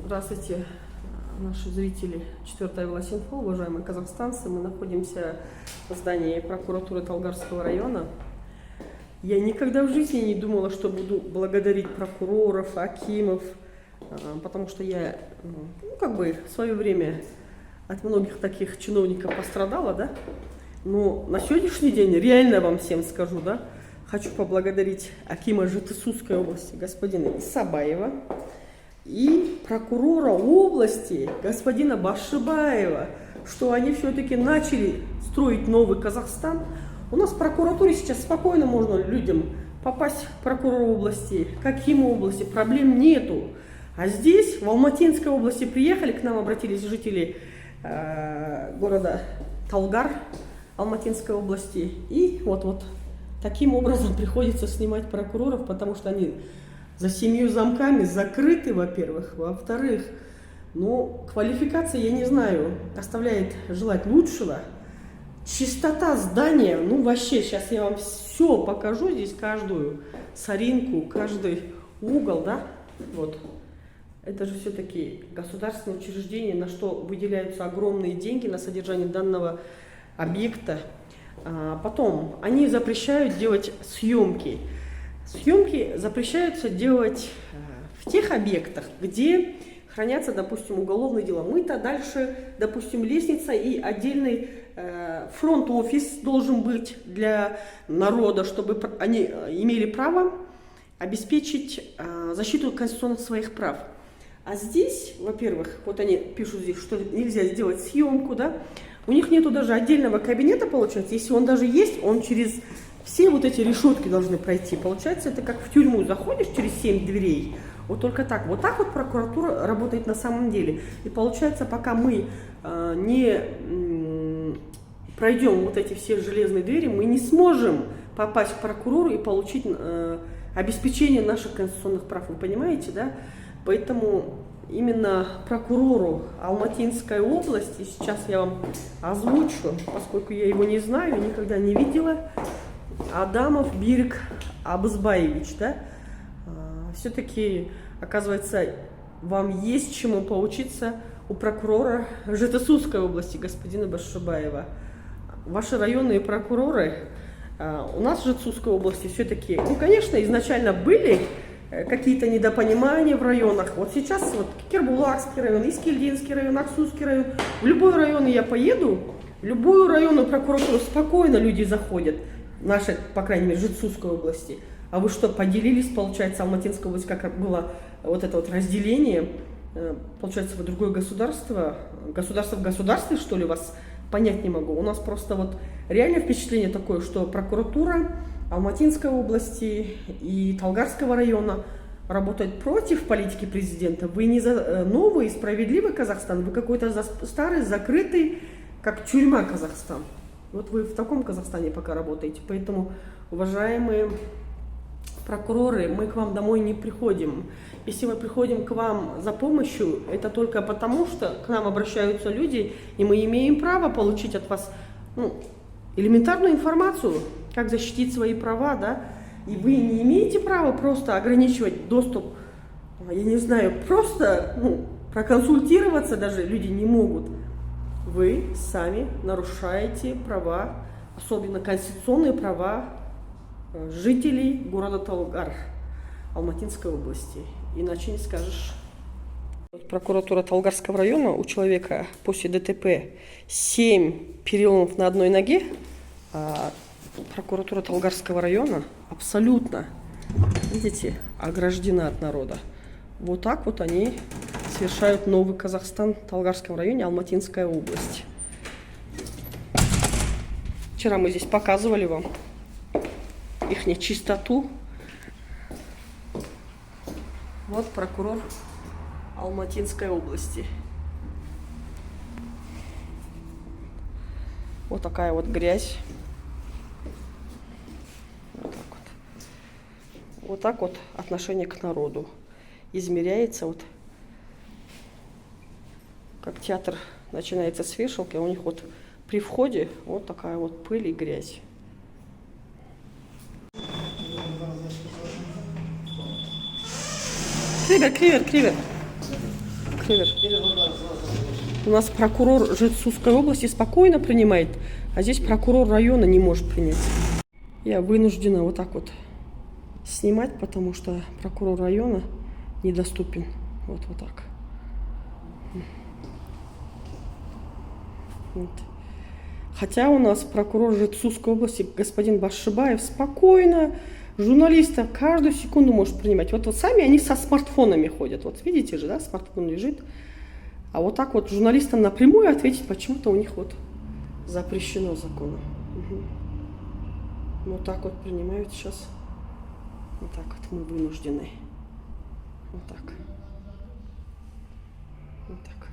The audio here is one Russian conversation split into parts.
Здравствуйте, наши зрители 4-й Власинфо, уважаемые казахстанцы. Мы находимся в здании прокуратуры Талгарского района. Я никогда в жизни не думала, что буду благодарить прокуроров, акимов, потому что я, в свое время от многих таких чиновников пострадала, да? Но на сегодняшний день, реально вам всем скажу, да, хочу поблагодарить акима Жетысусской области, господина Исабаева, и прокурора области, господина Башибаева, что они все-таки начали строить новый Казахстан. У нас в прокуратуре сейчас спокойно можно людям попасть в прокурора области, к акиму области, проблем нету. А здесь, в Алматинской области, приехали, к нам обратились жители города Талгар, Алматинской области. И вот таким образом приходится снимать прокуроров, потому что они за 7 замками закрыты, во-первых. Во-вторых, квалификация, я не знаю, оставляет желать лучшего. Чистота здания, вообще, сейчас я вам все покажу, здесь каждую соринку, каждый угол, да, вот. Это же все-таки государственное учреждение, на что выделяются огромные деньги на содержание данного объекта. Потом, они запрещают делать съемки. Съемки запрещаются делать в тех объектах, где хранятся, допустим, уголовные дела. Мы-то дальше, допустим, лестница и отдельный фронт-офис должен быть для народа, чтобы они имели право обеспечить защиту конституционных своих прав. А здесь, во-первых, вот они пишут здесь, что нельзя сделать съемку, да, у них нету даже отдельного кабинета, получается, если он даже есть, он через все вот эти решетки должны пройти. Получается, это как в тюрьму заходишь через 7 дверей. Вот только так. Вот так вот прокуратура работает на самом деле. И получается, пока мы не пройдем вот эти все железные двери, мы не сможем попасть к прокурору и получить обеспечение наших конституционных прав. Вы понимаете, да? Поэтому именно прокурору Алматинской области, сейчас я вам озвучу, поскольку я его не знаю, никогда не видела, Адамов Бирик Абызбаевич, да, все-таки, оказывается, вам есть чему поучиться у прокурора Жетысусской области, господина Башибаева. Ваши районные прокуроры у нас в Жетысусской области все-таки, конечно, изначально были какие-то недопонимания в районах. Вот сейчас вот Кербулакский район, Искельдинский район, Аксусский район, в любой район я поеду, в любую районную прокуратуру спокойно люди заходят. Нашей, по крайней мере, Жетысусской области. А вы что, поделились, получается, Алматинская область, как было вот это вот разделение? Получается, вы другое государство? Государство в государстве, что ли, вас понять не могу. У нас просто вот реально впечатление такое, что прокуратура Алматинской области и Талгарского района работает против политики президента. Вы не за новый, справедливый Казахстан, вы какой-то старый, закрытый, как тюрьма Казахстан. Вот вы в таком Казахстане пока работаете. Поэтому, уважаемые прокуроры, мы к вам домой не приходим. Если мы приходим к вам за помощью, это только потому, что к нам обращаются люди, и мы имеем право получить от вас элементарную информацию, как защитить свои права, да. И вы не имеете права просто ограничивать доступ, я не знаю, просто проконсультироваться даже люди не могут. Вы сами нарушаете права, особенно конституционные права жителей города Талгар, Алматинской области. Иначе не скажешь. Прокуратура Талгарского района, у человека после ДТП 7 переломов на одной ноге, а прокуратура Талгарского района абсолютно, видите, ограждена от народа. Вот так вот они совершают новый Казахстан в Талгарском районе, Алматинская область. Вчера мы здесь показывали вам их нечистоту. Вот прокурор Алматинской области. Вот такая вот грязь. Вот так вот отношение к народу измеряется. Вот как театр начинается с вешалки, а у них вот при входе вот такая вот пыль и грязь. Кривер. Хевер. У нас прокурор Жетсусской области спокойно принимает, а здесь прокурор района не может принять. Я вынуждена вот так вот снимать, потому что прокурор района недоступен. Вот так. Вот. Хотя у нас прокурор Жетсусской области господин Башшибаев спокойно журналистов каждую секунду может принимать. Вот сами они со смартфонами ходят. Вот видите же, да, смартфон лежит. А вот так вот журналистам напрямую ответить почему-то у них вот запрещено законом. Угу. Вот так вот принимают сейчас. Вот так вот мы вынуждены. Вот так. Вот так.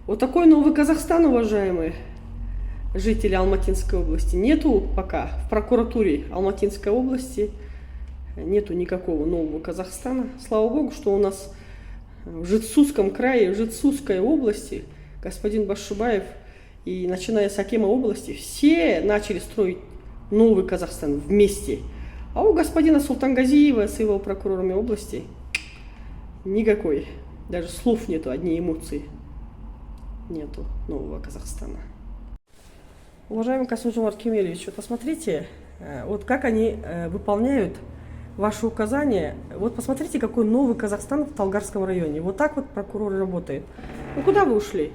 Вот такой новый Казахстан, уважаемые жители Алматинской области. Нету пока в прокуратуре Алматинской области, нету никакого нового Казахстана. Слава Богу, что у нас в Жетсусском крае, в Жетсусской области господин Башшибаев и начиная с Акима области все начали строить новый Казахстан вместе. А у господина Султангазиева с его прокурорами области никакой, даже слов нету, одни эмоции. Нету нового Казахстана. Уважаемый Касым-Жомарт Кемелевич, вот посмотрите, вот как они выполняют ваши указания. Вот посмотрите, какой новый Казахстан в Талгарском районе. Вот так вот прокуроры работают. Ну куда вы ушли?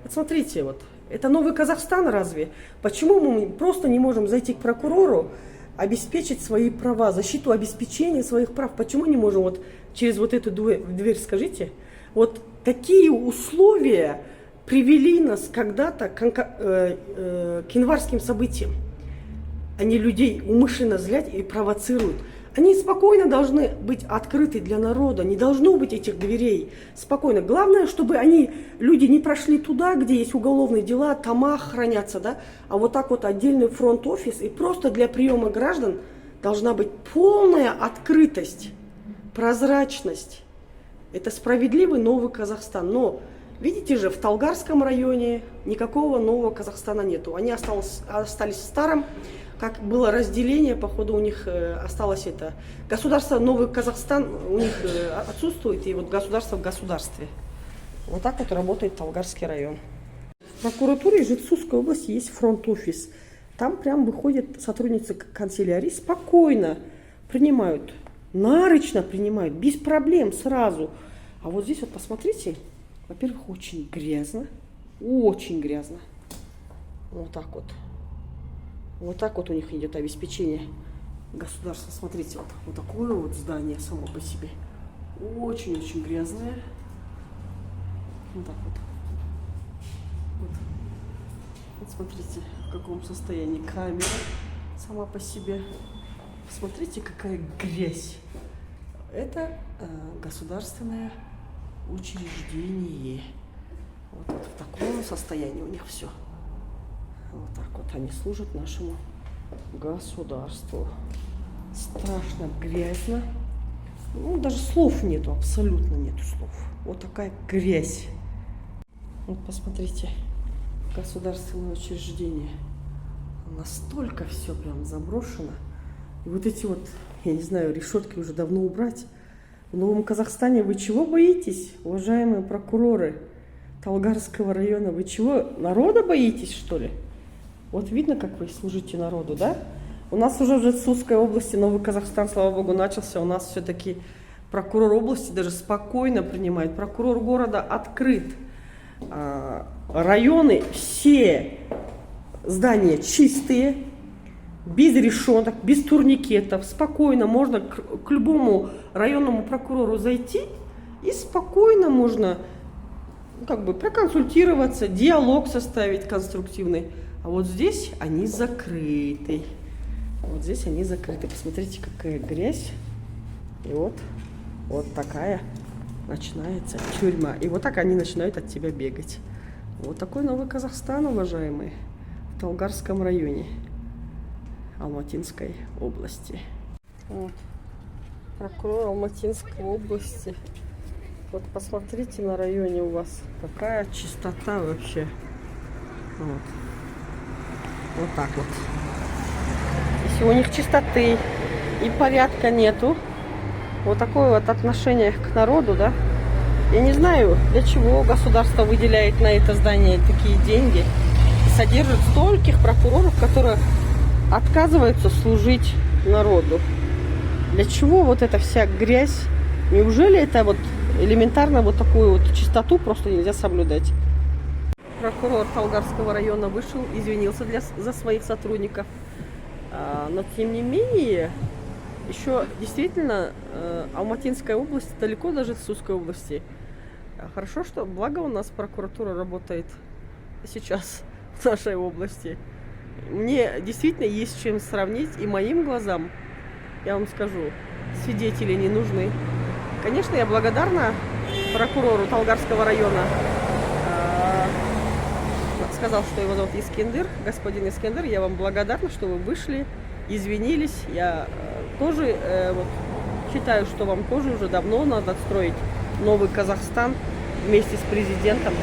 Вот смотрите, вот. Это новый Казахстан разве? Почему мы просто не можем зайти к прокурору, обеспечить свои права, защиту обеспечения своих прав? Почему не можем вот через вот эту дверь, скажите? Вот такие условия привели нас когда-то к январским событиям. Они людей умышленно злят и провоцируют. Они спокойно должны быть открыты для народа, не должно быть этих дверей. Спокойно. Главное, чтобы люди не прошли туда, где есть уголовные дела, тома хранятся, да, а вот так вот отдельный фронт-офис, и просто для приема граждан должна быть полная открытость, прозрачность. Это справедливый новый Казахстан. Но видите же, в Талгарском районе никакого нового Казахстана нету. Они остались в старом. Как было разделение, походу у них осталось это. Государство, новый Казахстан у них отсутствует, и вот государство в государстве. Вот так вот работает Талгарский район. В прокуратуре Жетсусской области есть фронт-офис. Там прям выходят сотрудницы канцелярии, спокойно принимают, нарочно принимают, без проблем сразу. А вот здесь вот посмотрите, во-первых, очень грязно, очень грязно. Вот так вот. Вот так вот у них идет обеспечение государства. Смотрите, вот такое вот здание само по себе. Очень-очень грязное. Вот так вот. Вот смотрите, в каком состоянии камера сама по себе. Посмотрите, какая грязь. Это государственное учреждение. Вот в таком состоянии у них все. Вот так вот они служат нашему государству. Страшно грязно. Ну, даже слов нету, абсолютно нету слов. Вот такая грязь. Вот посмотрите, государственное учреждение. Настолько все прям заброшено. И вот эти вот, я не знаю, решетки уже давно убрать. В Новом Казахстане вы чего боитесь, уважаемые прокуроры Талгарского района? Вы чего, народа боитесь, что ли? Вот видно, как вы служите народу, да? У нас уже в Жетсусской области Новый Казахстан, слава богу, начался. У нас все-таки прокурор области даже спокойно принимает. Прокурор города открыт. Районы, все здания чистые, без решеток, без турникетов. Спокойно можно к любому районному прокурору зайти и спокойно можно как бы проконсультироваться, диалог составить конструктивный. А вот здесь они закрыты. Вот здесь они закрыты. Посмотрите, какая грязь. И вот такая начинается тюрьма. И вот так они начинают от тебя бегать. Вот такой новый Казахстан, уважаемые, в Талгарском районе Алматинской области. Вот. Прокурор Алматинской области. Вот посмотрите на районе у вас. Какая чистота вообще. Вот так вот. И у них чистоты и порядка нету. Вот такое вот отношение к народу, да. Я не знаю, для чего государство выделяет на это здание такие деньги и содержит стольких прокуроров, которые отказываются служить народу. Для чего вот эта вся грязь? Неужели это вот элементарно вот такую вот чистоту просто нельзя соблюдать? Прокурор Талгарского района вышел, извинился за своих сотрудников. Но тем не менее, еще действительно Алматинская область далеко даже от Сузской области. Хорошо, что благо у нас прокуратура работает сейчас в нашей области. Мне действительно есть с чем сравнить, и моим глазам, я вам скажу, свидетели не нужны. Конечно, я благодарна прокурору Талгарского района. Сказал, что его зовут Искендер, господин Искендер. Я вам благодарна, что вы вышли, извинились. Я тоже вот, считаю, что вам тоже уже давно надо строить новый Казахстан вместе с президентом.